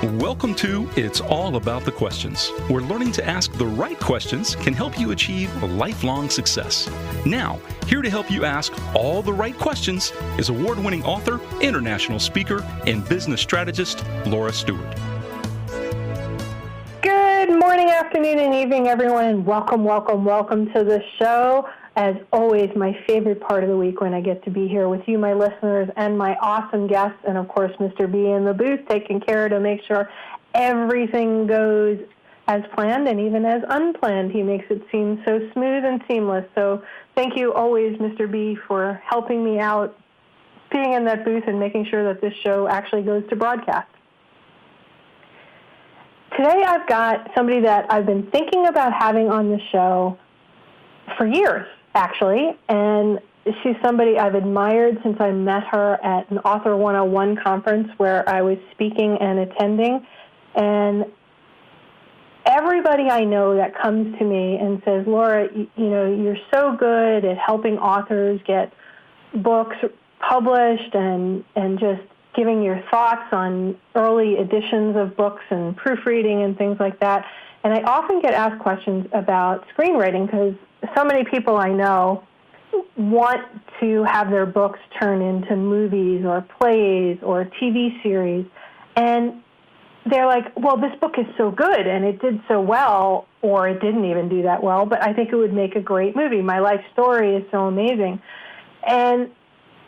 Welcome to It's All About the Questions, where learning to ask the right questions can help you achieve lifelong success. Now, here to help you ask all the right questions is award-winning author, international speaker, and business strategist, Laura Stewart. Good morning, afternoon, and evening, everyone, and welcome to the show. As always, my favorite part of the week when I get to be here with you, my listeners, and my awesome guests, and of course, Mr. B in the booth, taking care to make sure everything goes as planned and even as unplanned. He makes it seem so smooth and seamless. So thank you always, Mr. B, for helping me out, being in that booth and making sure that this show actually goes to broadcast. Today I've got somebody that I've been thinking about having on the show for years, actually, and she's somebody I've admired since I met her at an Author 101 conference where I was speaking and attending. And everybody I know that comes to me and says, Laura, you're so good at helping authors get books published and just giving your thoughts on early editions of books and proofreading and things like that. And I often get asked questions about screenwriting because so many people I know want to have their books turn into movies or plays or TV series. And they're like, well, this book is so good and it did so well, or it didn't even do that well, but I think it would make a great movie. My life story is so amazing. And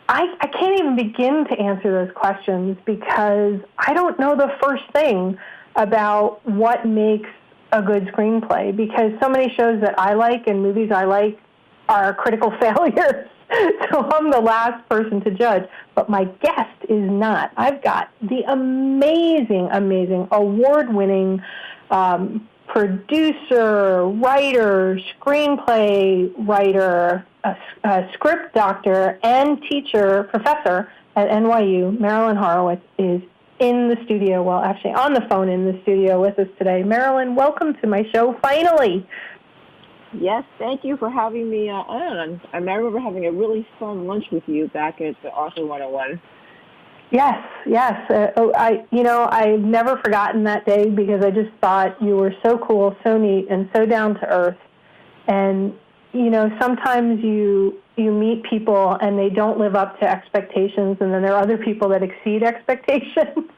I can't even begin to answer those questions because I don't know the first thing about what makes a good screenplay, because so many shows that I like and movies I like are critical failures. So I'm the last person to judge. But my guest is not. I've got the amazing, award-winning producer, writer, screenplay writer, a script doctor, and teacher, professor at NYU, Marilyn Horowitz, is in the studio, well, actually on the phone in the studio with us today. Marilyn, welcome to my show, finally. Yes, thank you for having me on. I remember having a really fun lunch with you back at the Author 101. Yes. I've never forgotten that day because I just thought you were so cool, so neat, and so down to earth. And, sometimes you meet people and they don't live up to expectations, and then there are other people that exceed expectations.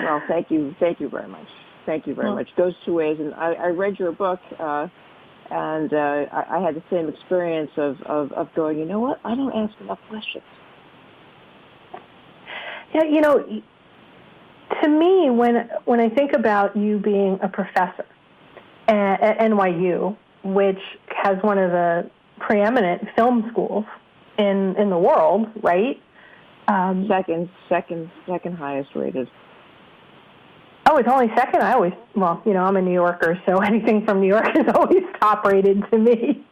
Well, thank you very much. Thank you very much. Goes two ways. And I read your book, and I had the same experience of going, you know what, I don't ask enough questions. Yeah, to me, when I think about you being a professor at NYU, which has one of the preeminent film schools in the world, right? Second highest rated. Oh, it's only second? I'm a New Yorker, so anything from New York is always top rated to me.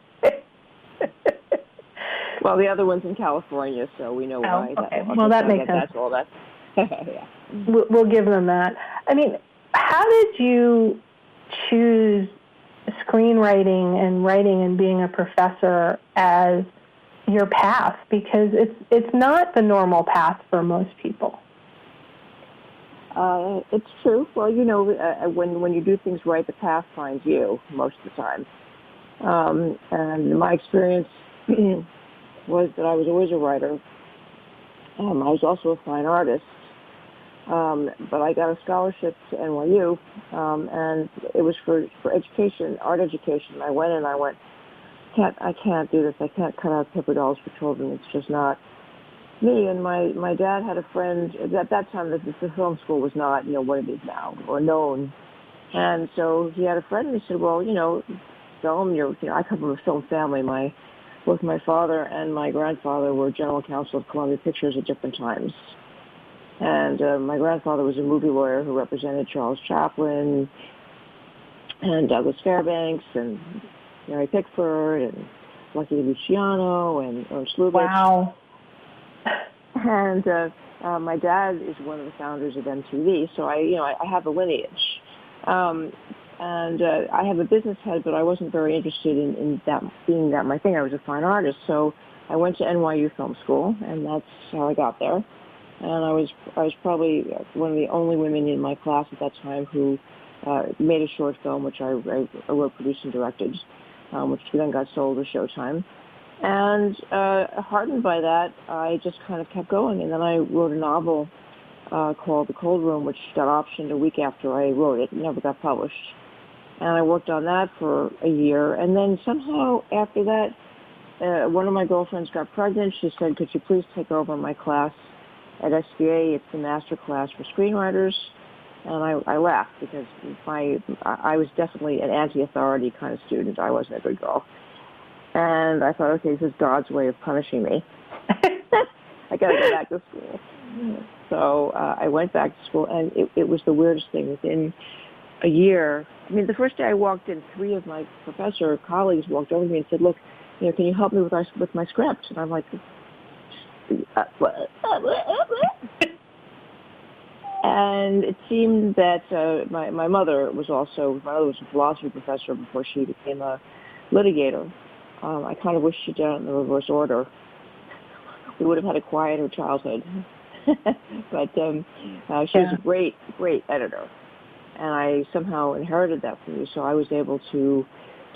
Well, the other one's in California, so we know why. Okay. That makes sense. That's all that. Yeah. We'll give them that. I mean, how did you choose screenwriting and writing and being a professor as your path? Because it's not the normal path for most people. It's true. Well, when you do things right, the path finds you most of the time. And my experience was that I was always a writer. I was also a fine artist. But I got a scholarship to NYU, and it was for education, art education. I went, I can't do this. I can't cut out paper dolls for children. It's just not me. And my dad had a friend. At that time, the film school was not, what it is now, or known. And so he had a friend, and he said, well, film, I come from a film family. Both my father and my grandfather were general counsel of Columbia Pictures at different times. And my grandfather was a movie lawyer who represented Charles Chaplin and Douglas Fairbanks and Mary Pickford and Lucky Luciano and Ernst Lubitsch. Wow. And my dad is one of the founders of MTV, so I have a lineage. And I have a business head, but I wasn't very interested in that being that my thing. I was a fine artist, so I went to NYU Film School, and that's how I got there. and I was probably one of the only women in my class at that time who made a short film, which I wrote, produced, and directed, which then got sold to Showtime. And heartened by that, I just kind of kept going. And then I wrote a novel called The Cold Room, which got optioned a week after I wrote it. It never got published. And I worked on that for a year. And then somehow after that, one of my girlfriends got pregnant. She said, could you please take over my class at SBA? It's the master class for screenwriters. And I laughed because I was definitely an anti-authority kind of student. I wasn't a good girl. And I thought, okay, this is God's way of punishing me. I got to go back to school. So I went back to school, and it was the weirdest thing. Within a year, I mean, the first day I walked in, 3 of my professor colleagues walked over to me and said, look, can you help me with my script? And I'm like, and it seemed that my mother was a philosophy professor before she became a litigator. I kind of wish she'd done it in the reverse order. We would have had a quieter childhood. But she was a great, great editor. And I somehow inherited that from you, so I was able to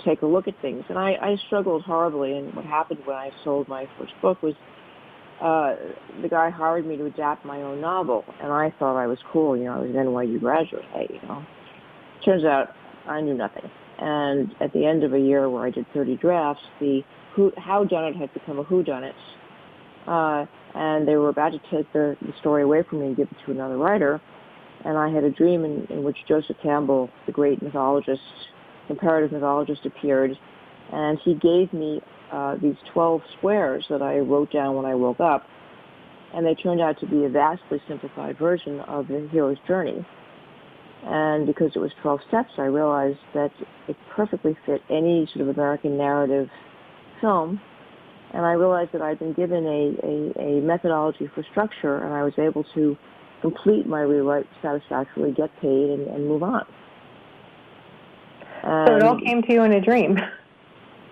take a look at things. And I struggled horribly, and what happened when I sold my first book was the guy hired me to adapt my own novel, and I thought I was cool. I was an NYU graduate. Turns out I knew nothing. And at the end of a year where I did 30 drafts, the howdunit had become a whodunit. And they were about to take the story away from me and give it to another writer. And I had a dream in which Joseph Campbell, the great mythologist, comparative mythologist, appeared. And he gave me these 12 squares that I wrote down when I woke up. And they turned out to be a vastly simplified version of the hero's journey. And because it was 12 steps, I realized that it perfectly fit any sort of American narrative film. And I realized that I'd been given a methodology for structure, and I was able to complete my rewrite satisfactorily, get paid, and move on. And so it all came to you in a dream.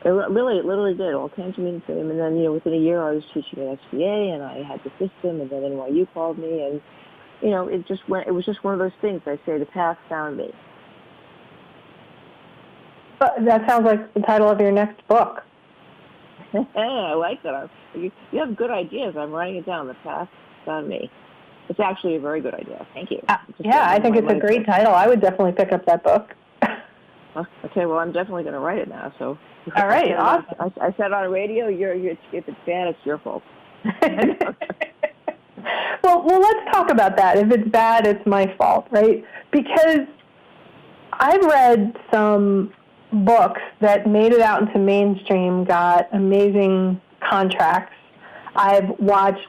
It literally did. It all came to me in a dream. And then, within a year, I was teaching at SBA, and I had the system, and then NYU called me, and it was just one of those things. I say the path found me. But that sounds like the title of your next book. I like that. You have good ideas. I'm writing it down. The path found me. It's actually a very good idea. Thank you. I think it's a great title. I would definitely pick up that book. Okay, well, I'm definitely going to write it now. So. All right, awesome. I said on radio, if it's bad, it's your fault. Well, let's talk about that. If it's bad, it's my fault, right? Because I've read some books that made it out into mainstream, got amazing contracts. I've watched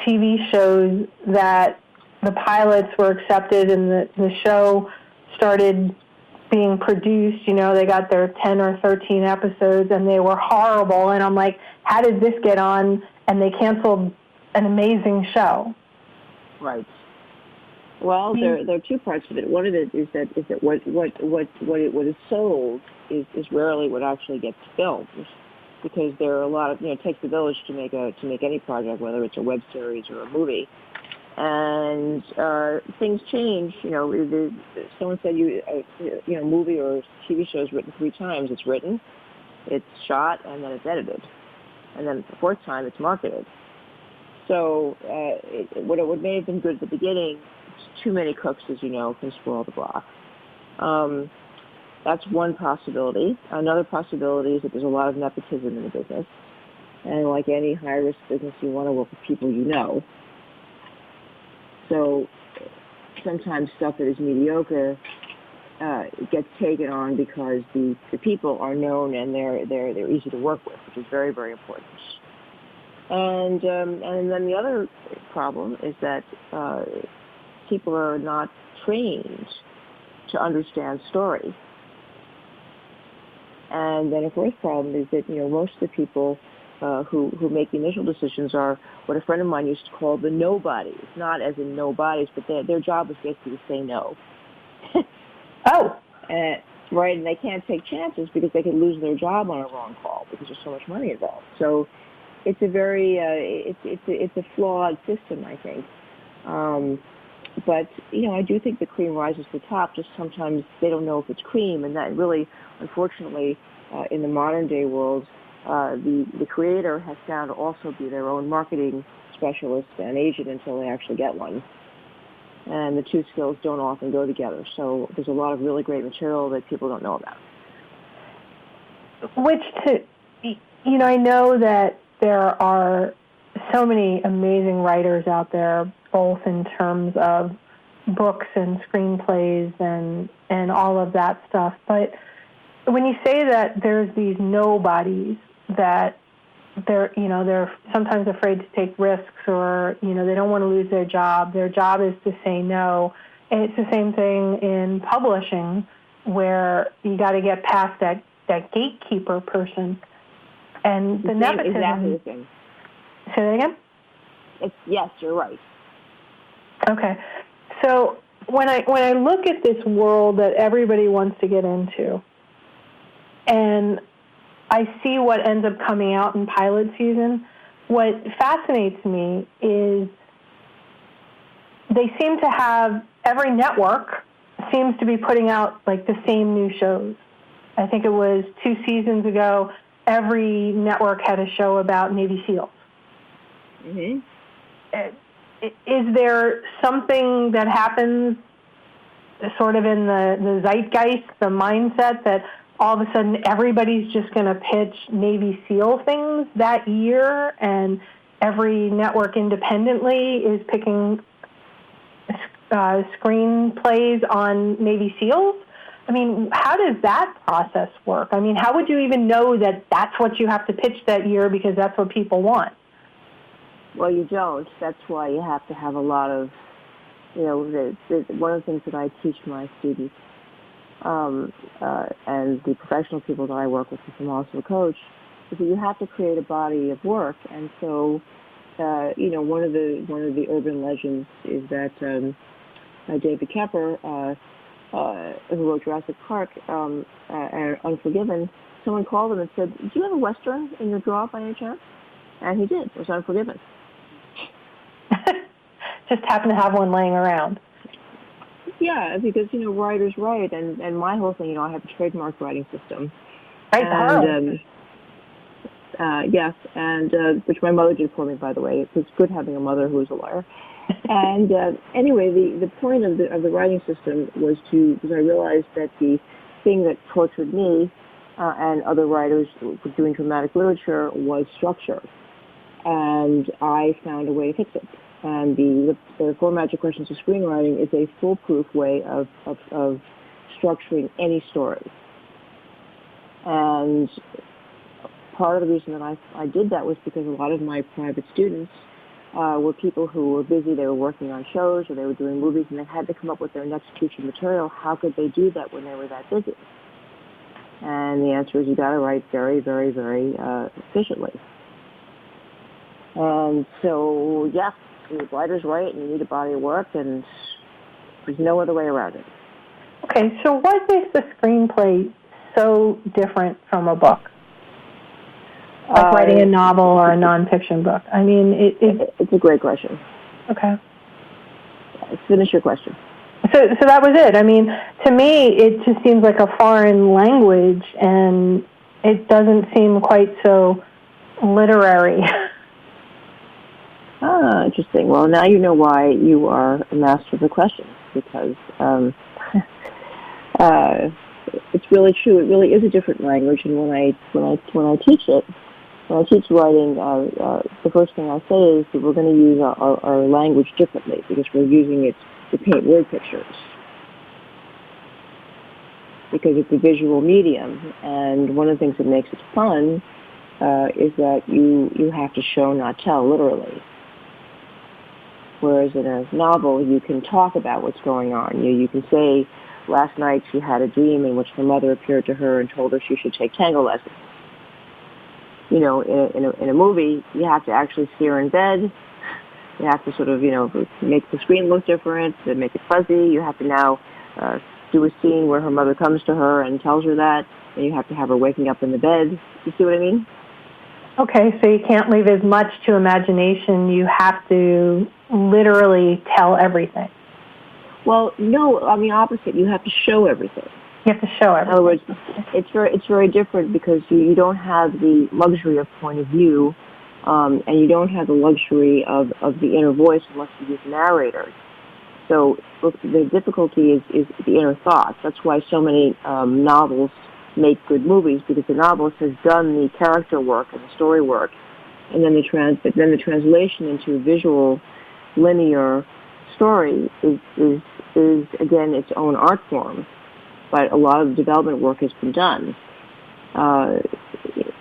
TV shows that the pilots were accepted and the show started being produced. They got their 10 or 13 episodes and they were horrible. And I'm like, how did this get on? And they canceled an amazing show. Right. Well, there are 2 parts of it. One of it is that what is sold is rarely what actually gets filmed, because there are a lot of it takes a village to make any project, whether it's a web series or a movie, and things change. Someone said movie or TV show is written 3 times. It's written, it's shot, and then it's edited, and then the 4th time it's marketed. So what may have been good at the beginning, too many cooks, as you know, can spoil the broth. That's one possibility. Another possibility is that there's a lot of nepotism in the business. And like any high-risk business, you want to work with people you know. So sometimes stuff that is mediocre gets taken on because the people are known and they're easy to work with, which is very, very important. And then the other problem is that people are not trained to understand story. And then a fourth problem is that most of the people who make the initial decisions are what a friend of mine used to call the nobodies, not as in nobodies, but their job is basically to say no. Oh. Right, and they can't take chances because they could lose their job on a wrong call because there's so much money involved. So it's a very it's a flawed system, I think. But, I do think the cream rises to the top. Just sometimes they don't know if it's cream. And that really, unfortunately, in the modern day world, the creator has found to also be their own marketing specialist and agent until they actually get one. And the two skills don't often go together. So there's a lot of really great material that people don't know about. I know that there are so many amazing writers out there, both in terms of books and screenplays and all of that stuff. But when you say that there's these nobodies that they're sometimes afraid to take risks, or, they don't want to lose their job. Their job is to say no. And it's the same thing in publishing, where you got to get past that gatekeeper person. And the nepotism. Exactly the same. Say that again? Yes, you're right. Okay. So when I look at this world that everybody wants to get into, and I see what ends up coming out in pilot season, what fascinates me is they seem to have, every network seems to be putting out like the same new shows. I think it was 2 seasons ago, every network had a show about Navy SEALs. Mm-hmm. Is there something that happens sort of in the zeitgeist, the mindset, that all of a sudden everybody's just going to pitch Navy SEAL things that year, and every network independently is picking screenplays on Navy SEALs? I mean, how does that process work? I mean, how would you even know that that's what you have to pitch that year because that's what people want? Well, you don't. That's why you have to have a lot of, one of the things that I teach my students and the professional people that I work with, because I'm also a coach, is that you have to create a body of work. And so, one of the urban legends is that David Kepper, who wrote Jurassic Park and Unforgiven, someone called him and said, "Do you have a Western in your drawer by any chance?" And he did. It was Unforgiven. Just happened to have one laying around. Yeah, because, writers write, and my whole thing, I have a trademarked writing system. Right, and, yes, and which my mother did for me, by the way. It's good having a mother who is a lawyer. And anyway, the point of the writing system was because I realized that the thing that tortured me and other writers doing dramatic literature was structure. And I found a way to fix it. And the 4 Magic Questions of Screenwriting is a foolproof way of structuring any story. And part of the reason that I did that was because a lot of my private students were people who were busy. They were working on shows or they were doing movies, and they had to come up with their next future material. How could they do that when they were that busy? And the answer is you got to write very, very, very efficiently. And so, yeah, writers write, and you need a body of work, and there's no other way around it. Okay, so what makes the screenplay so different from a book? Like writing a novel or a nonfiction book? I mean, it's a great question. Okay. Finish your question. So that was it. I mean, to me, it just seems like a foreign language, and it doesn't seem quite so literary. Ah, interesting. Well, now you know why you are a master of the questions, because it's really true. It really is a different language, and when I teach it, when I teach writing, the first thing I say is that we're going to use our language differently because we're using it to paint word pictures, because it's a visual medium. And one of the things that makes it fun is that you have to show, not tell, literally. Whereas in a novel, you can talk about what's going on. You can say, last night she had a dream in which her mother appeared to her and told her she should take tango lessons. In a movie, you have to actually see her in bed. You have to sort of, make the screen look different, to make it fuzzy. You have to now do a scene where her mother comes to her and tells her that, and you have to have her waking up in the bed. You see what I mean? Okay, so you can't leave as much to imagination. You have to literally tell everything? Well, no, I mean, opposite. You have to show everything. You have to show everything. In other words, it's very different because you don't have the luxury of point of view, and you don't have the luxury of the inner voice unless you use narrators. So the difficulty is the inner thoughts. That's why so many novels make good movies, because the novelist has done the character work and the story work, and then the translation into a visual, linear story is again its own art form. But a lot of the development work has been done. An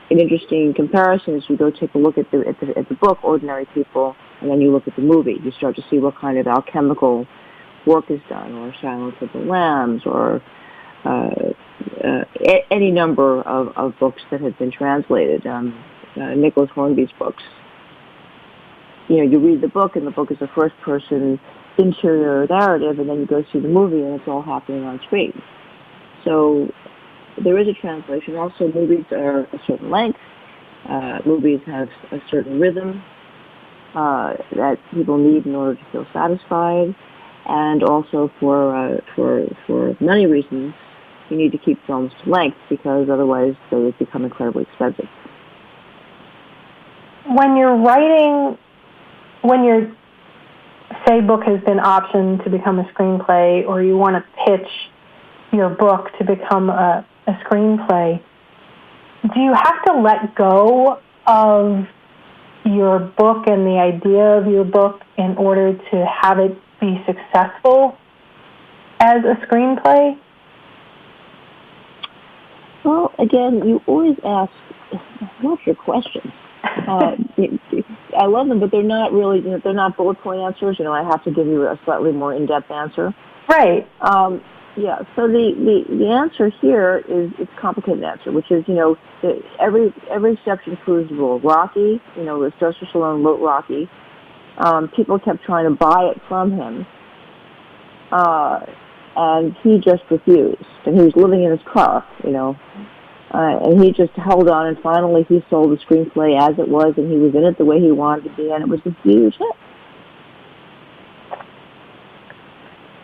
interesting comparison is you go take a look at the book Ordinary People, and then you look at the movie. You start to see what kind of alchemical work is done, or Silence of the Lambs, or any number of books that have been translated. Nicholas Hornby's books. You read the book, and the book is a first-person interior narrative, and then you go see the movie, and it's all happening on screen. So there is a translation. Also, movies are a certain length. Movies have a certain rhythm that people need in order to feel satisfied. And also for many reasons, you need to keep films to length, because otherwise they become incredibly expensive. When you're writing, say, book has been optioned to become a screenplay, or you want to pitch your book to become a screenplay, do you have to let go of your book and the idea of your book in order to have it be successful as a screenplay? Well, again, you always ask lots of questions. I love them, but they're not bullet point answers. I have to give you a slightly more in-depth answer. Right. Yeah. So the answer here is it's a complicated answer, which is every exception proves the rule. Rocky, Sylvester Stallone wrote Rocky. People kept trying to buy it from him, and he just refused. And he was living in his car, and he just held on, and finally he sold the screenplay as it was, and he was in it the way he wanted to be, and it was a huge hit.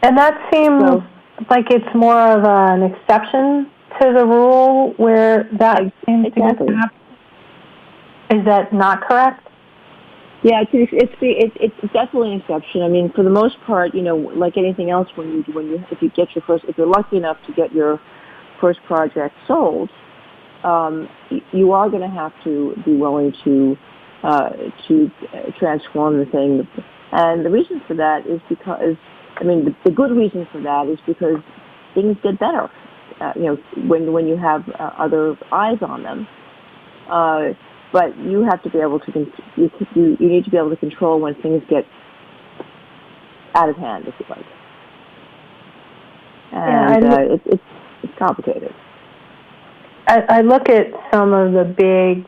And that seems like it's more of an exception to the rule, where that seems to happen. Is that not correct? Yeah, it's definitely an exception. I mean, for the most part, like anything else, if you're lucky enough to get your first project sold, you are going to have to be willing to transform the thing. And the reason for that is because, the good reason for that is because things get better, when you have other eyes on them. But you have to be able to, you need to be able to control when things get out of hand, if you like. And it's complicated. I look at some of the big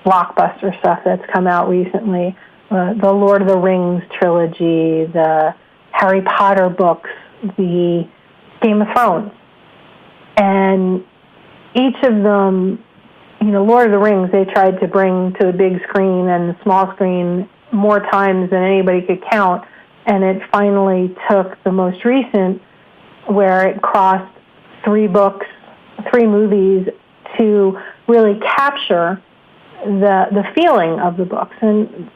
blockbuster stuff that's come out recently, the Lord of the Rings trilogy, the Harry Potter books, the Game of Thrones. And each of them, Lord of the Rings, they tried to bring to the big screen and the small screen more times than anybody could count. And it finally took the most recent, where it crossed 3 books, 3 movies, to really capture the feeling of the books. And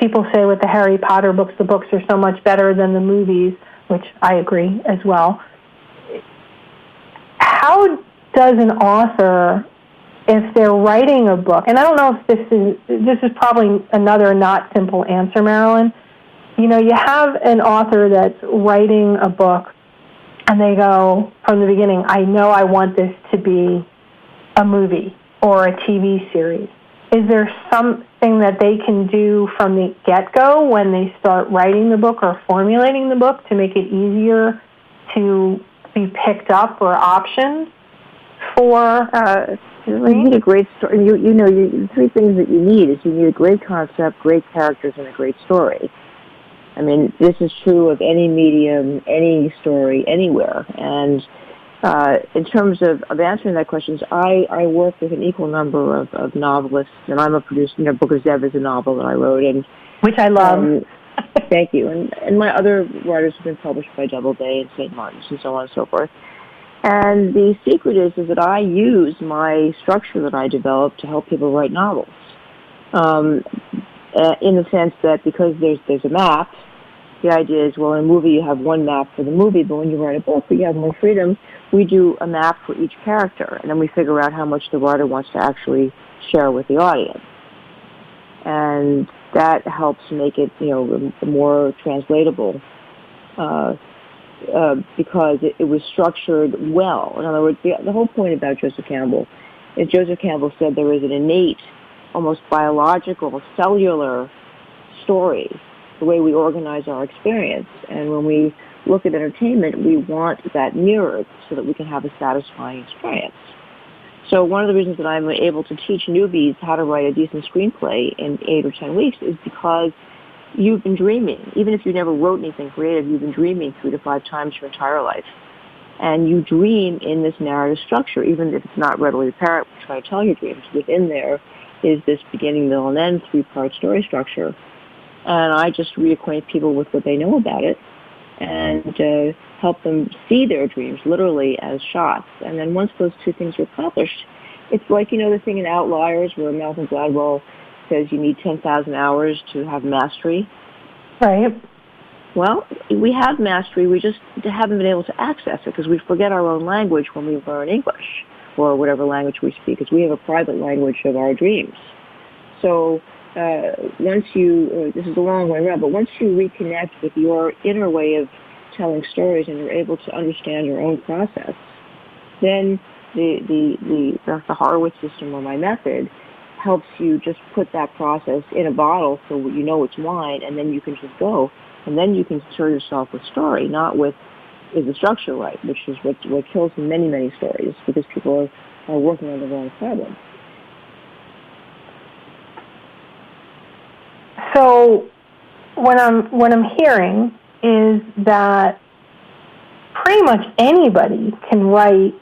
people say with the Harry Potter books, the books are so much better than the movies, which I agree as well. How does an author, if they're writing a book, and I don't know if this is probably another not simple answer, Marilyn. You have an author that's writing a book, and they go from the beginning, I know I want this to be a movie or a TV series. Is there something that they can do from the get-go when they start writing the book or formulating the book to make it easier to be picked up or optioned for? You need a great story. The 3 things that you need is you need a great concept, great characters, and a great story. This is true of any medium, any story, anywhere. And in terms of answering that question, I work with an equal number of novelists, and I'm a producer. Book of Zev is a novel that I wrote, which I love. Thank you. And my other writers have been published by Doubleday and St. Martin's and so on and so forth. And the secret is that I use my structure that I developed to help people write novels. In the sense that because there's a map, the idea is, well, in a movie you have one map for the movie, but when you write a book, you have more freedom. We do a map for each character, and then we figure out how much the writer wants to actually share with the audience. And that helps make it, more translatable because it was structured well. In other words, the whole point about Joseph Campbell is Joseph Campbell said there is an innate, almost biological, cellular story, the way we organize our experience. And when we look at entertainment, we want that mirrored so that we can have a satisfying experience. So one of the reasons that I'm able to teach newbies how to write a decent screenplay in 8 or 10 weeks is because you've been dreaming. Even if you never wrote anything creative, you've been dreaming 3 to 5 times your entire life. And you dream in this narrative structure, even if it's not readily apparent when you try to tell your dreams. Within there is this beginning, middle, and end 3-part story structure. And I just reacquaint people with what they know about it and help them see their dreams literally as shots. And then once those two things are accomplished, it's like, the thing in Outliers where Malcolm Gladwell says you need 10,000 hours to have mastery. Right. Well, we have mastery. We just haven't been able to access it because we forget our own language when we learn English or whatever language we speak, because we have a private language of our dreams. So once you, this is a long way around, but once you reconnect with your inner way of telling stories and you're able to understand your own process, then the Horowitz System, or my method, helps you just put that process in a bottle so you know it's wine, and then you can just go. And then you can stir yourself with story, not with, is the structure right, which is what kills many, many stories, because people are working on the wrong problem. So what I'm hearing is that pretty much anybody can write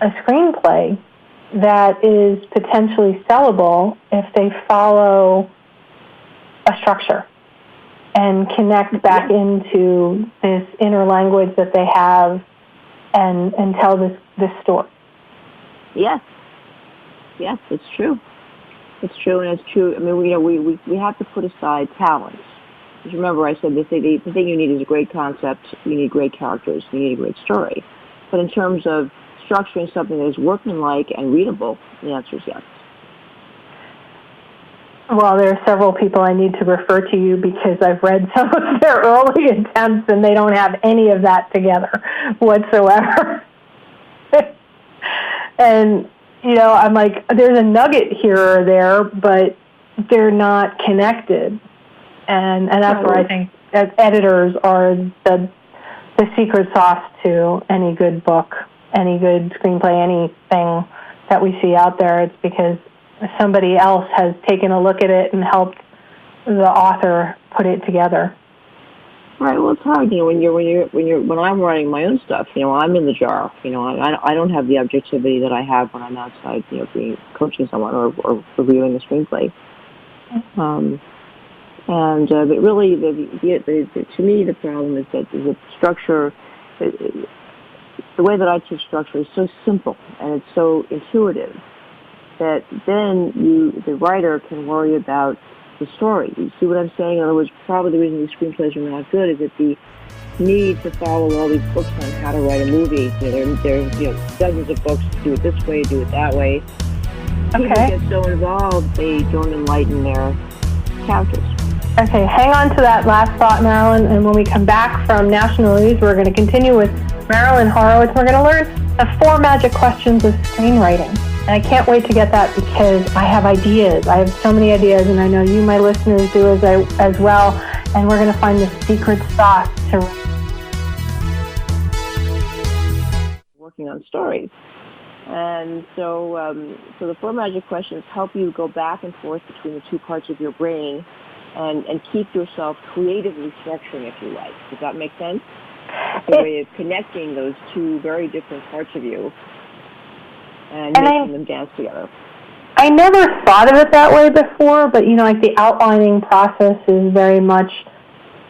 a screenplay that is potentially sellable if they follow a structure and connect back into this inner language that they have and tell this story. Yes, it's true. It's true, and it's true. I mean, we have to put aside talent. Because remember, I said the thing you need is a great concept, you need great characters, you need a great story. But in terms of structuring something that is workmanlike and readable, the answer is yes. Well, there are several people I need to refer to you because I've read some of their early attempts and they don't have any of that together whatsoever. And, I'm like, there's a nugget here or there, but they're not connected. And that's where I think as editors are the secret sauce to any good book, any good screenplay, anything that we see out there. It's because somebody else has taken a look at it and helped the author put it together. Right. Well, it's hard, when I'm writing my own stuff, I'm in the jar. I don't have the objectivity that I have when I'm outside, coaching someone or reviewing a screenplay. But really, to me, the problem is that the structure, the way that I teach structure is so simple and it's so intuitive that then the writer can worry about the story. You see what I'm saying? In other words, probably the reason these screenplays are not good is that the need to follow all these books on how to write a movie. There are dozens of books, do it this way, do it that way. People get so involved, they don't enlighten their characters. Okay, hang on to that last thought, Marilyn, and when we come back from National News, we're going to continue with Marilyn Horowitz. We're going to learn the 4 magic questions of screenwriting. And I can't wait to get that because I have ideas. I have so many ideas, and I know you, my listeners, do as well. And we're going to find the secret sauce to working on stories. And so the 4 magic questions help you go back and forth between the 2 parts of your brain and keep yourself creatively structuring, if you like. Does that make sense? It's a way of connecting those 2 very different parts of you and making them dance together. I never thought of it that way before, but, like the outlining process is very much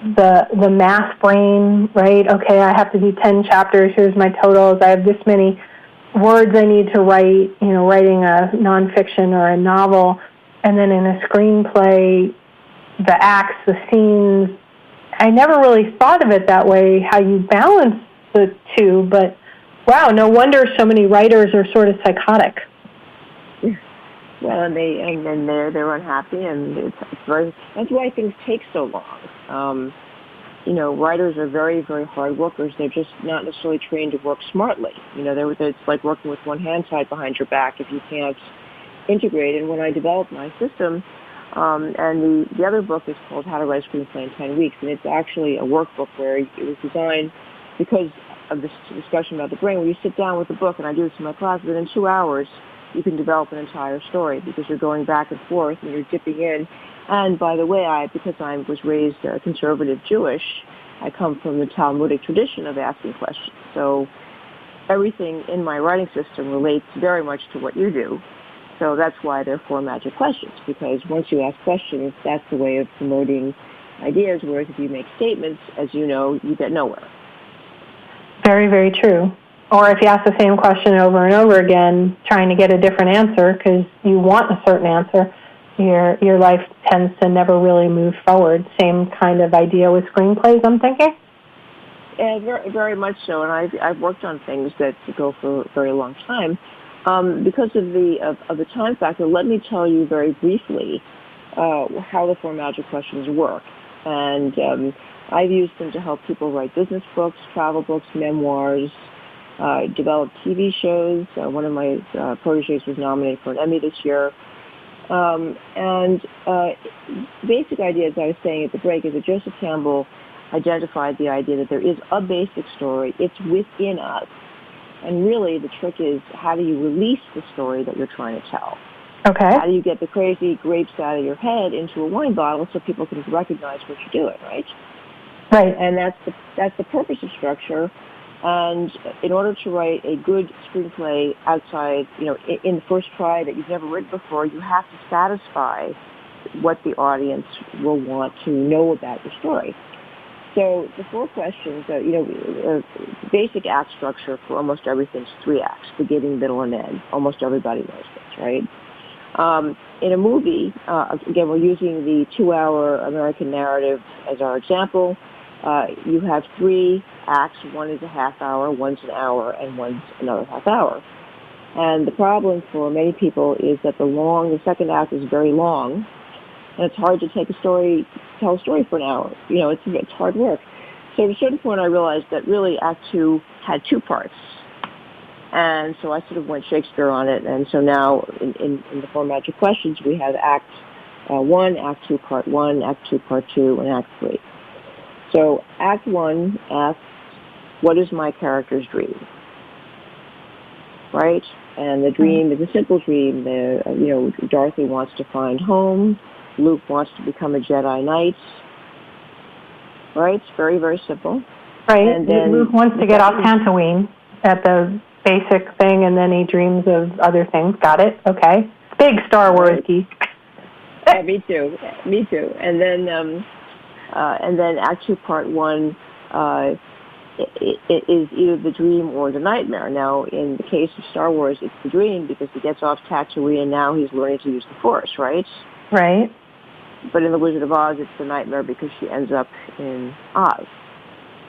the math brain, right? Okay, I have to do 10 chapters. Here's my totals. I have this many words I need to write, writing a nonfiction or a novel. And then in a screenplay, the acts, the scenes, I never really thought of it that way, how you balance the two. But, wow, no wonder so many writers are sort of psychotic. Well, and they're unhappy, and that's why things take so long. Writers are very, very hard workers. They're just not necessarily trained to work smartly. It's like working with one hand tied behind your back if you can't integrate. And when I developed my system, and the other book is called How to Write a Screenplay in 10 Weeks, and it's actually a workbook where it was designed because of this discussion about the brain, where you sit down with the book, and I do this in my classes, and in 2 hours, you can develop an entire story because you're going back and forth and you're dipping in. And by the way, because I was raised conservative Jewish, I come from the Talmudic tradition of asking questions. So everything in my writing system relates very much to what you do. So that's why there are 4 magic questions, because once you ask questions, that's the way of promoting ideas, whereas if you make statements, as you know, you get nowhere. Very, very true. Or if you ask the same question over and over again, trying to get a different answer because you want a certain answer, your life tends to never really move forward. Same kind of idea with screenplays, I'm thinking? Yeah, very, very much so. And I've worked on things that go for a very long time. Because of the time factor, let me tell you very briefly how the 4 magic questions work. And I've used them to help people write business books, travel books, memoirs, develop TV shows. One of my proteges was nominated for an Emmy this year. Basic idea, as I was saying at the break, is that Joseph Campbell identified the idea that there is a basic story. It's within us. And really, the trick is, how do you release the story that you're trying to tell? Okay. How do you get the crazy grapes out of your head into a wine bottle so people can recognize what you're doing, right? Right. And that's the purpose of structure. And in order to write a good screenplay outside, in the first try that you've never written before, you have to satisfy what the audience will want to know about your story. So the 4 questions, basic act structure for almost everything is 3 acts, beginning, middle, and end. Almost everybody knows this, right? In a movie, again, we're using the 2-hour American narrative as our example. You have 3 acts. One is a half hour, one's an hour, and one's another half hour. And the problem for many people is that the second act is very long, and it's hard to tell a story for an hour. It's hard work. So at a certain point, I realized that really Act 2 had 2 parts. And so I sort of went Shakespeare on it. And so now in the 4 magic questions, we have Act 1, Act 2, Part 1, Act 2, Part 2, and Act 3. So Act 1 asks, what is my character's dream? Right? And the dream is a simple dream. Dorothy wants to find home. Luke wants to become a Jedi Knight. Right? It's very, very simple. Right. And then Luke wants to get off Tatooine at the basic thing, and then he dreams of other things. Got it. Okay. Big Star Wars geek. Yeah, me too. And then Act 2, Part 1 it is either the dream or the nightmare. Now, in the case of Star Wars, it's the dream because he gets off Tatooine and now he's learning to use the Force, right? Right. But in The Wizard of Oz, it's the nightmare because she ends up in Oz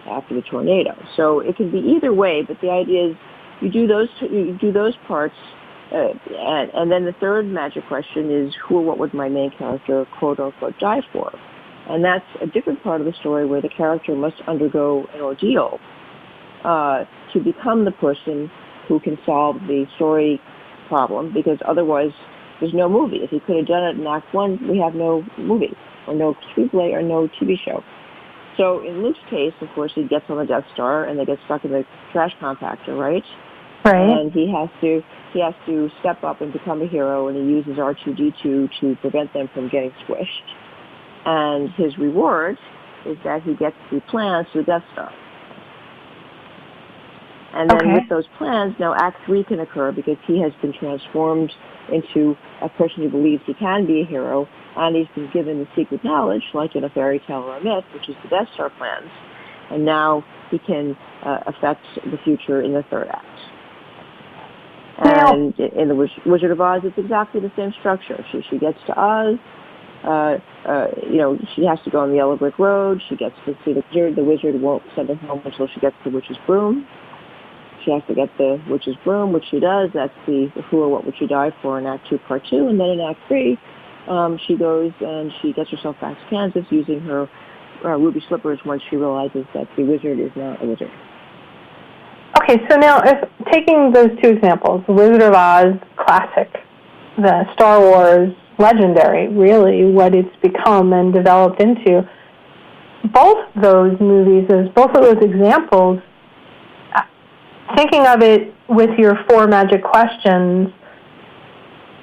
after the tornado. So it can be either way, but the idea is you do those parts, and then the 3rd magic question is who or what would my main character, quote unquote, die for? And that's a different part of the story where the character must undergo an ordeal to become the person who can solve the story problem, because otherwise there's no movie. If he could have done it in Act 1, we have no movie or no screenplay or no TV show. So in Luke's case, of course, he gets on the Death Star and they get stuck in the trash compactor, right? Right. And he has to step up and become a hero, and he uses R2-D2 to prevent them from getting squished. And his reward is that he gets the plans to the Death Star. And then with those plans, now Act 3 can occur because he has been transformed into a person who believes he can be a hero, and he's been given the secret knowledge, like in a fairy tale or a myth, which is the Death Star plans, and now he can affect the future in the third act. And in the Wizard of Oz, it's exactly the same structure. She gets to Oz. She has to go on the yellow brick road. She gets to see the wizard. The wizard won't send her home until she gets the witch's broom. She has to get the witch's broom, which she does. That's the Who or What Would You Die For in Act 2, Part 2. And then in Act 3, she goes and she gets herself back to Kansas using her ruby slippers once she realizes that the wizard is not a wizard. Okay, so now if taking those two examples, the Wizard of Oz, classic, the Star Wars, legendary, really, what it's become and developed into, both those movies, both of those examples, thinking of it with your 4 magic questions,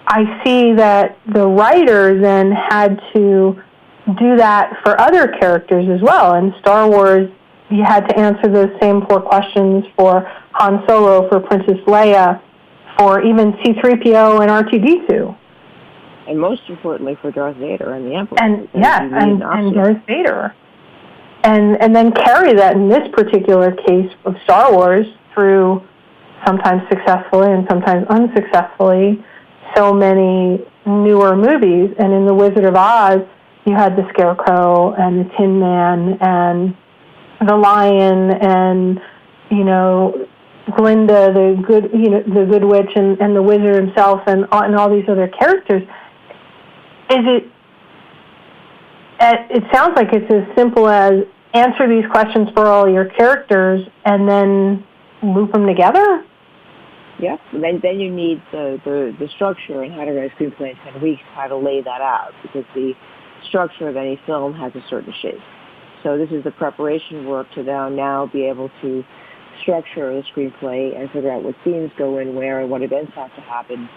I see that the writer then had to do that for other characters as well. In Star Wars, you had to answer those same 4 questions for Han Solo, for Princess Leia, for even C-3PO and R2-D2. And most importantly, for Darth Vader and the Emperor. And Darth Vader. And then carry that, in this particular case of Star Wars, through sometimes successfully and sometimes unsuccessfully, so many newer movies. And in The Wizard of Oz, you had the Scarecrow and the Tin Man and the Lion and, Glinda, the good witch, and the wizard himself, and all these other characters. It sounds like it's as simple as answer these questions for all your characters and then loop them together? Yeah, then you need the structure and how to write a screenplay in 10 weeks, how to lay that out, because the structure of any film has a certain shape. So this is the preparation work to now be able to structure the screenplay and figure out what scenes go in where and what events have to happen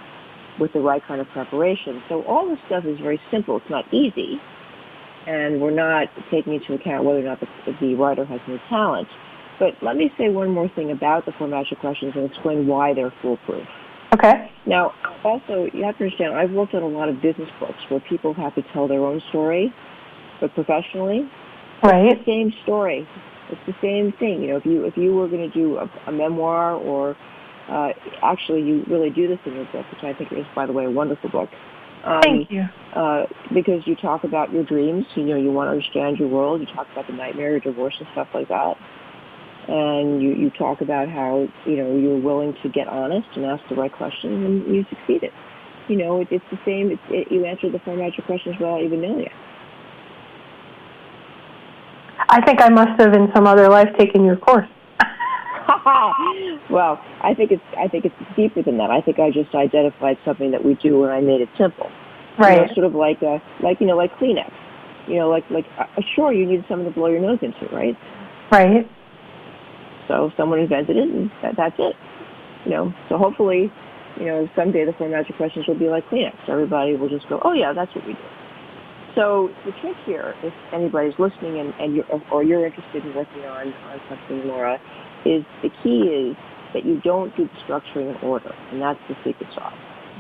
with the right kind of preparation. So all this stuff is very simple. It's not easy, and we're not taking into account whether or not the writer has any talent. But let me say one more thing about the 4 magic questions and explain why they're foolproof. Okay. Now, also, you have to understand, I've worked on a lot of business books where people have to tell their own story, but professionally. Right. It's the same story. It's the same thing. If you were going to do a memoir, or actually you really do this in your book, which I think is, by the way, a wonderful book. Thank you. Because you talk about your dreams. You want to understand your world. You talk about the nightmare, your divorce, and stuff like that. And you talk about how, you're willing to get honest and ask the right questions, and you succeeded. It's the same. You answered the 4 magic questions without even knowing it. I think I must have, in some other life, taken your course. Well, I think it's deeper than that. I think I just identified something that we do and I made it simple. Right. Sort of like Kleenex. Sure, you need something to blow your nose into, right? Right. So someone invented it, and that's it. So hopefully, someday the 4 magic questions will be like Kleenex. Everybody will just go, oh yeah, that's what we do. So the trick here, if anybody's listening and you're interested in working on something, Laura, is the key is that you don't do the structuring in order, and that's the secret sauce.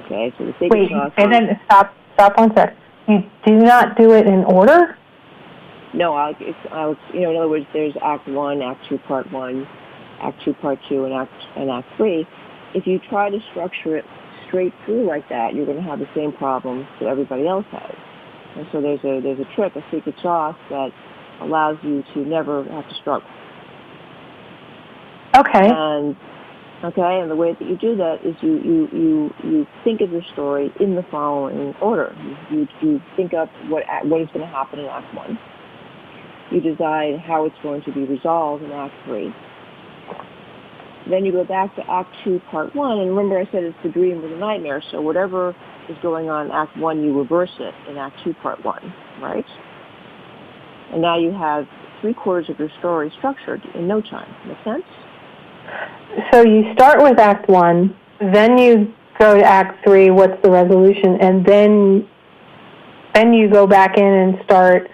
Okay, so the secret sauce. Wait, and then stop 1 sec. You do not do it in order? No, in other words, there's Act 1, Act 2, Part 1, Act 2, Part 2, and Act 3. If you try to structure it straight through like that, you're going to have the same problem that everybody else has. And so there's a trick, a secret sauce that allows you to never have to struggle. Okay. And the way that you do that is you think of your story in the following order. You think up what is going to happen in Act 1. You decide how it's going to be resolved in Act 3. Then you go back to Act 2, Part 1, and remember I said it's the dream or the nightmare, so whatever is going on in Act 1, you reverse it in Act 2, Part 1, right? And now you have 3/4 of your story structured in no time. Make sense? So you start with Act 1, then you go to Act 3, what's the resolution, and then you go back in and start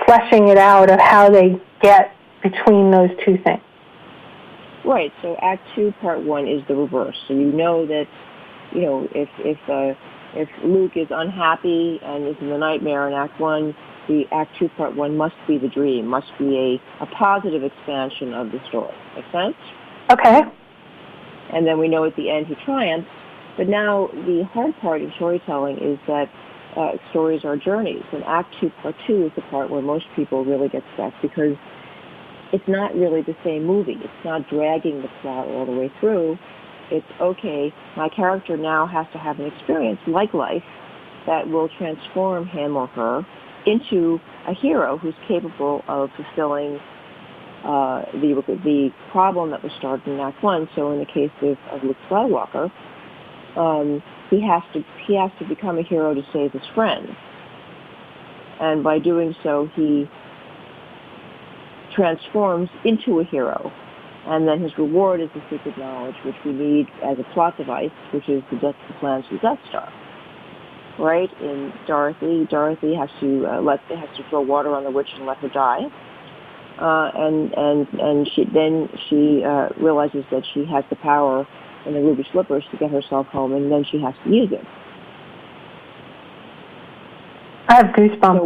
fleshing it out of how they get between those two things. Right. So Act 2, Part 1 is the reverse. So you know that, if If Luke is unhappy and is in the nightmare in Act 1, the Act 2, Part 1 must be the dream, must be a positive expansion of the story. Make sense? Okay. And then we know at the end he triumphs. But now the hard part in storytelling is that stories are journeys. And Act 2, Part 2 is the part where most people really get stuck because it's not really the same movie. It's not dragging the plot all the way through. It's, okay, my character now has to have an experience like life that will transform him or her into a hero who's capable of fulfilling the problem that was started in Act 1. So in the case of Luke Skywalker, he has to become a hero to save his friends. And by doing so, he transforms into a hero. And then his reward is the secret knowledge, which we need as a plot device, which is the plans for the Death Star. Right? In Dorothy has to throw water on the witch and let her die. And she realizes that she has the power in the ruby slippers to get herself home, and then she has to use it. I have goosebumps. So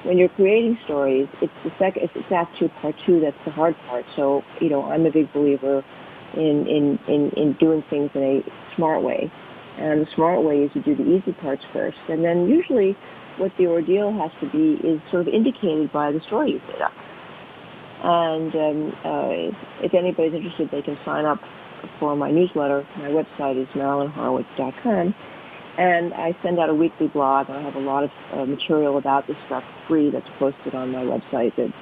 when you're creating stories, it's Act 2, Part 2 that's the hard part. So, I'm a big believer in doing things in a smart way. And the smart way is to do the easy parts first. And then usually what the ordeal has to be is sort of indicated by the story you've made up. And if anybody's interested, they can sign up for my newsletter. My website is MarilynHorowitz.com. And I send out a weekly blog, and I have a lot of material about this stuff free that's posted on my website that,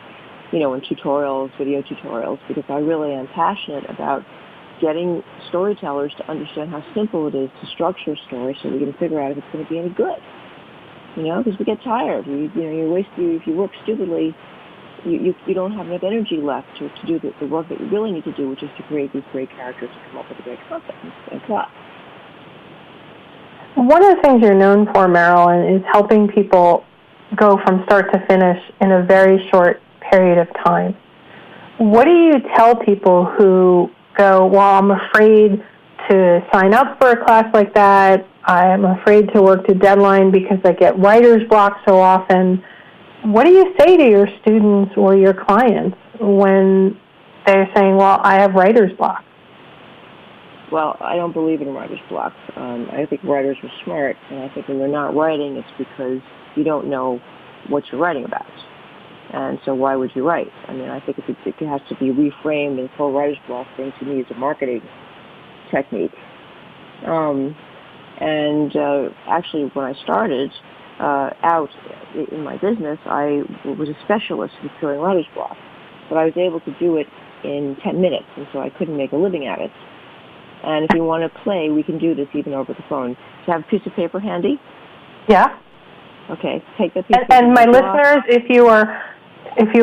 in tutorials, video tutorials, because I really am passionate about getting storytellers to understand how simple it is to structure a story so we can figure out if it's going to be any good. Because we get tired. If you work stupidly, you don't have enough energy left to do the work that you really need to do, which is to create these great characters and come up with a great concept and plot. One of the things you're known for, Marilyn, is helping people go from start to finish in a very short period of time. What do you tell people who go, well, I'm afraid to sign up for a class like that. I'm afraid to work to deadline because I get writer's block so often. What do you say to your students or your clients when they're saying, well, I have writer's block? Well, I don't believe in writer's block. I think writers are smart, and I think when they're not writing, it's because you don't know what you're writing about. And so why would you write? I think it has to be reframed, and the whole writer's block thing to me is a marketing technique. Actually, when I started out in my business, I was a specialist in curing writer's block. But I was able to do it in 10 minutes, and so I couldn't make a living at it. And if you want to play, we can do this even over the phone. Do you have a piece of paper handy? Yeah. Okay, take that piece of paper. And my listeners, if you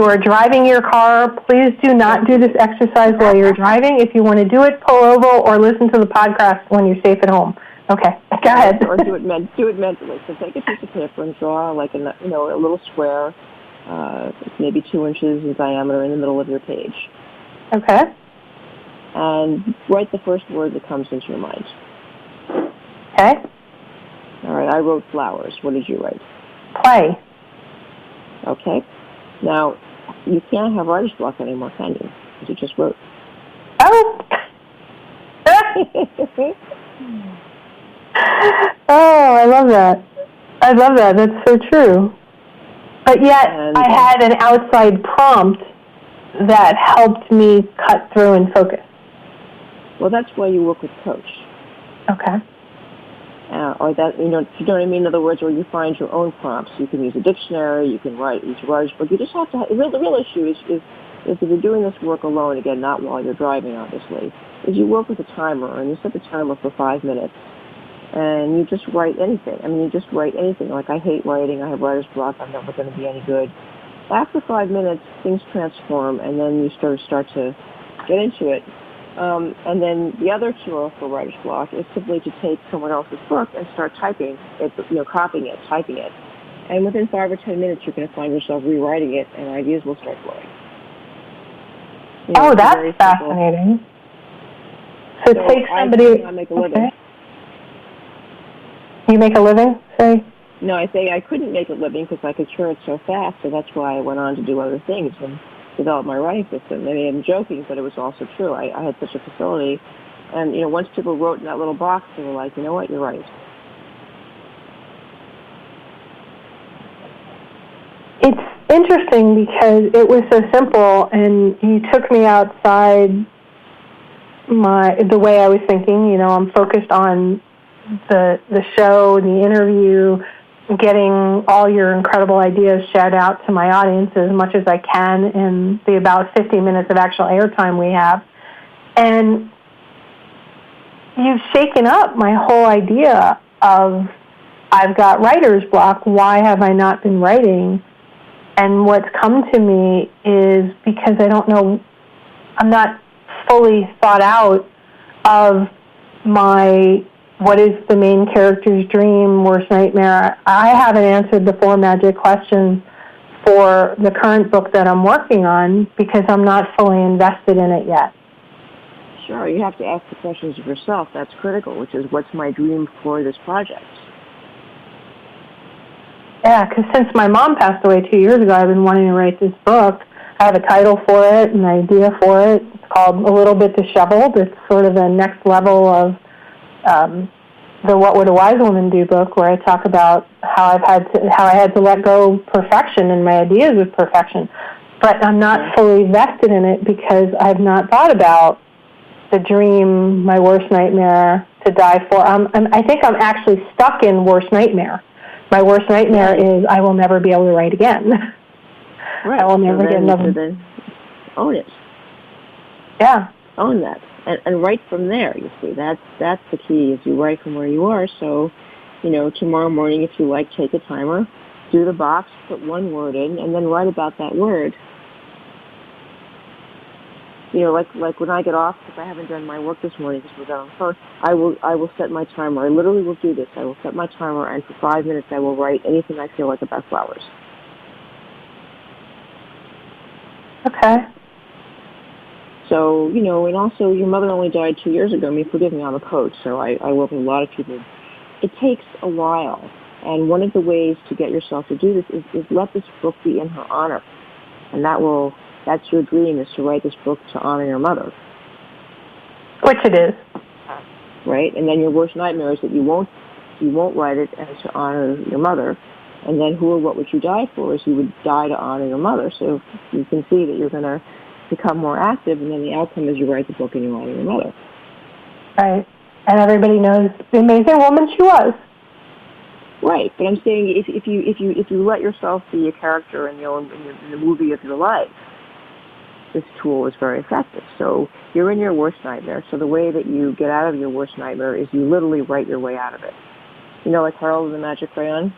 are driving your car, please do not do this exercise while you're driving. If you want to do it, pull over or listen to the podcast when you're safe at home. Okay, go ahead. Or do it mentally. So take a piece of paper and draw like a little square, maybe 2 inches in diameter in the middle of your page. Okay. And write the first word that comes into your mind. Okay. All right, I wrote flowers. What did you write? Play. Okay. Now, you can't have writer's block anymore, can you? Because you just wrote. Oh. Oh, I love that. That's so true. But yet, I had an outside prompt that helped me cut through and focus. Well, that's why you work with a coach. Okay. Or that, you know what I mean? In other words, where you find your own prompts. You can use a dictionary, you can use a writer's book. You just have to, the real issue is if you're doing this work alone, again, not while you're driving, obviously, is you work with a timer, and you set the timer for 5 minutes, and you just write anything. You just write anything. Like, I hate writing, I have writer's block, I'm never going to be any good. After 5 minutes, things transform, and then you start to get into it. And then the other cure for writer's block is simply to take someone else's book and start typing it, copying it, typing it. And within 5 or 10 minutes, you're going to find yourself rewriting it, and ideas will start flowing. That's fascinating. So take somebody. I make a living. You make a living, say? No, I say I couldn't make a living because I could churn it so fast, so that's why I went on to do other things and develop my writing system. I mean, I'm joking, but it was also true. I had such a facility, and, you know, once people wrote in that little box, they were like, you know what, you're right. It's interesting because it was so simple, and you took me outside the way I was thinking. You know, I'm focused on the show, the interview, getting all your incredible ideas shared out to my audience as much as I can in the about 50 minutes of actual airtime we have. And you've shaken up my whole idea of, I've got writer's block, why have I not been writing? And what's come to me is because I don't know, I'm not fully thought out of what is the main character's dream, worst nightmare. I haven't answered the 4 magic questions for the current book that I'm working on because I'm not fully invested in it yet. Sure, you have to ask the questions of yourself. That's critical, which is, what's my dream for this project? Yeah, because since my mom passed away 2 years ago, I've been wanting to write this book. I have a title for it, an idea for it. It's called A Little Bit Disheveled. It's sort of the next level of the What Would a Wise Woman Do book, where I talk about how I had to let go perfection and my ideas with perfection. But I'm not fully vested in it because I've not thought about the dream, my worst nightmare, to die for. I think I'm actually stuck in worst nightmare. My worst nightmare is I will never be able to write again. Right. I will never get another. Then own it. Yeah. Own that. And write from there, you see. That's the key, is you write from where you are. So, you know, tomorrow morning, if you like, take a timer, do the box, put one word in, and then write about that word. You know, like when I get off, if I haven't done my work this morning because we're done on the phone, I will set my timer. I literally will do this. I will set my timer, and for 5 minutes I will write anything I feel like about flowers. Okay. So, you know, and also your mother only died 2 years ago. I mean, forgive me, I'm a coach, so I work with a lot of people. It takes a while, and one of the ways to get yourself to do this is let this book be in her honor, and that's your dream, is to write this book to honor your mother. Which it is. Right? And then your worst nightmare is that you won't write it as to honor your mother. And then who or what would you die for, is you would die to honor your mother. So you can see that you're going to become more active, and then the outcome is you write the book and you honor your mother. Right. And everybody knows the amazing woman she was. Right. But I'm saying if you let yourself be a character in the movie of your life, this tool is very effective. So you're in your worst nightmare. So the way that you get out of your worst nightmare is you literally write your way out of it. You know, like Harold and the Magic Crayon?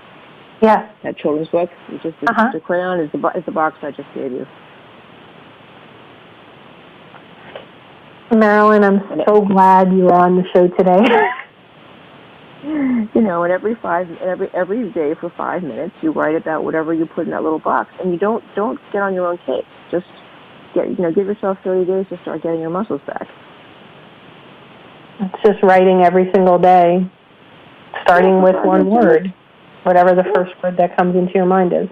Yeah. That children's book? The crayon is the box I just gave you. Marilyn, I'm so glad you were on the show today. You know, and every day for 5 minutes, you write about whatever you put in that little box, and you don't get on your own case. Just give yourself 30 days to start getting your muscles back. It's just writing every single day, starting with one word, whatever the first word that comes into your mind is.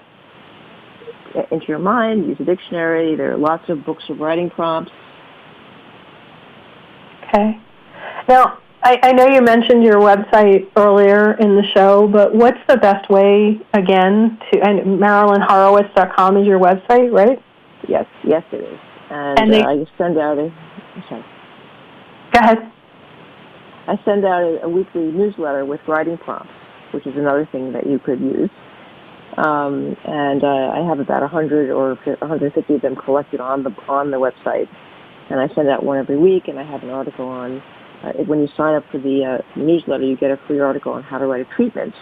Into your mind, use a dictionary. There are lots of books of writing prompts. Okay. Now, I know you mentioned your website earlier in the show, but what's the best way, again, MarilynHorowitz.com is your website, right? Yes, it is. And I send out Go ahead. I send out a weekly newsletter with writing prompts, which is another thing that you could use. And I have about 100 or 150 of them collected on the website. And I send out one every week, and I have an article on, when you sign up for the newsletter, you get a free article on how to write a treatment,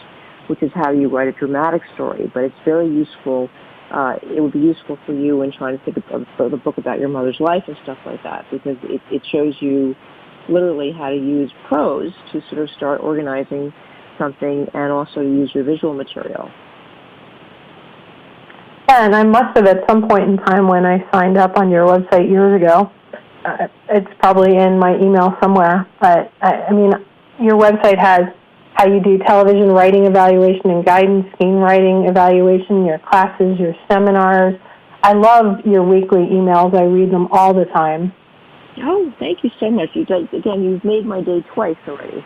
which is how you write a dramatic story. But it's very useful. It would be useful for you in trying to think of the book about your mother's life and stuff like that, because it shows you literally how to use prose to sort of start organizing something, and also use your visual material. Yeah, and I must have at some point in time when I signed up on your website years ago, it's probably in my email somewhere, but I mean, your website has how you do television writing evaluation and guidance, screenwriting evaluation, your classes, your seminars. I love your weekly emails. I read them all the time. Oh, thank you so much. Again, you've made my day twice already.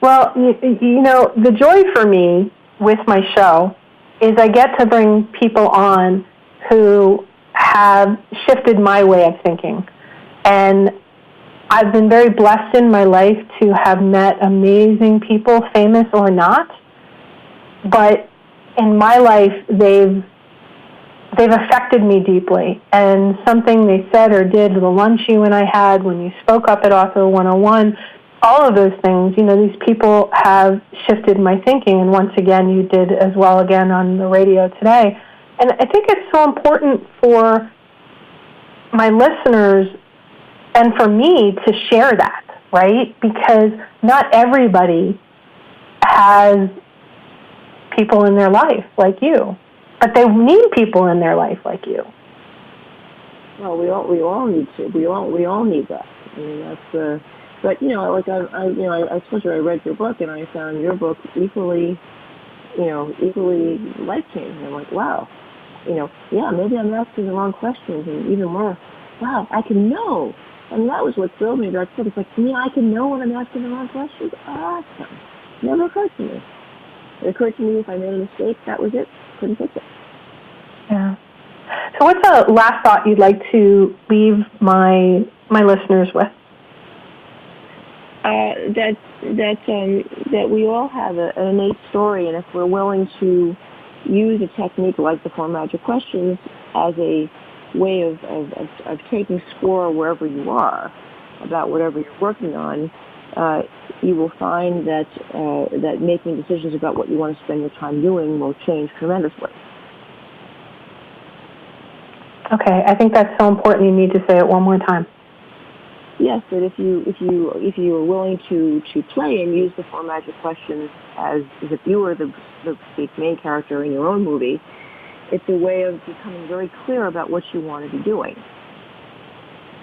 Well, you know, the joy for me with my show is I get to bring people on who have shifted my way of thinking. And I've been very blessed in my life to have met amazing people, famous or not. But in my life, they've affected me deeply. And something they said or did, the lunch you and I had, when you spoke up at Author 101, all of those things, you know, these people have shifted my thinking. And once again, you did as well again on the radio today. And I think it's so important for my listeners and for me to share that, right? Because not everybody has people in their life like you, but they need people in their life like you. Well, we all need to. We all need that. I mean, that's but you know, like I told you, I read your book and I found your book equally life-changing. I'm like, wow, you know, yeah, maybe I'm asking the wrong questions, and even more, wow, I can know. And that was what thrilled me about it. It's like, yeah, I can know when I'm asking the wrong questions. Awesome. Never occurred to me. It occurred to me if I made a mistake, that was it. Couldn't fix it. Yeah. So what's a last thought you'd like to leave my listeners with? That we all have an innate story, and if we're willing to use a technique like the 4 Magic Questions as a way of taking score wherever you are about whatever you're working on, you will find that making decisions about what you want to spend your time doing will change tremendously. Okay, I think that's so important. You need to say it one more time. Yes, that if you are willing to play and use the 4 Magic Questions as if you were the main character in your own movie, it's a way of becoming very clear about what you want to be doing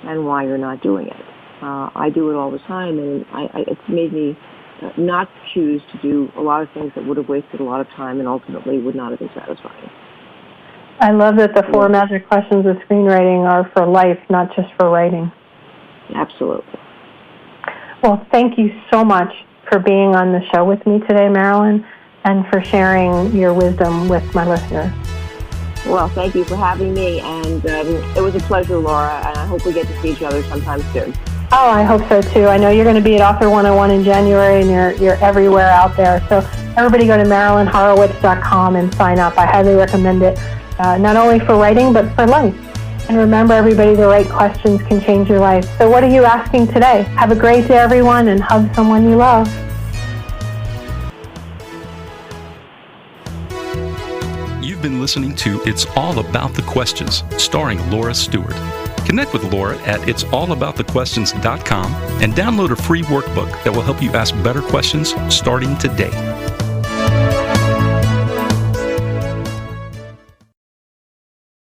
and why you're not doing it. I do it all the time, and it's made me not choose to do a lot of things that would have wasted a lot of time and ultimately would not have been satisfying. I love that the 4 Magic Questions of Screenwriting are for life, not just for writing. Absolutely. Well, thank you so much for being on the show with me today, Marilyn, and for sharing your wisdom with my listeners. Well, thank you for having me, and it was a pleasure, Laura, and I hope we get to see each other sometime soon. Oh, I hope so, too. I know you're going to be at Author 101 in January, and you're everywhere out there. So everybody go to MarilynHorowitz.com and sign up. I highly recommend it, not only for writing, but for life. And remember, everybody, the right questions can change your life. So what are you asking today? Have a great day, everyone, and hug someone you love. You've been listening to It's All About the Questions, starring Laura Stewart. Connect with Laura at it'sallaboutthequestions.com and download a free workbook that will help you ask better questions starting today.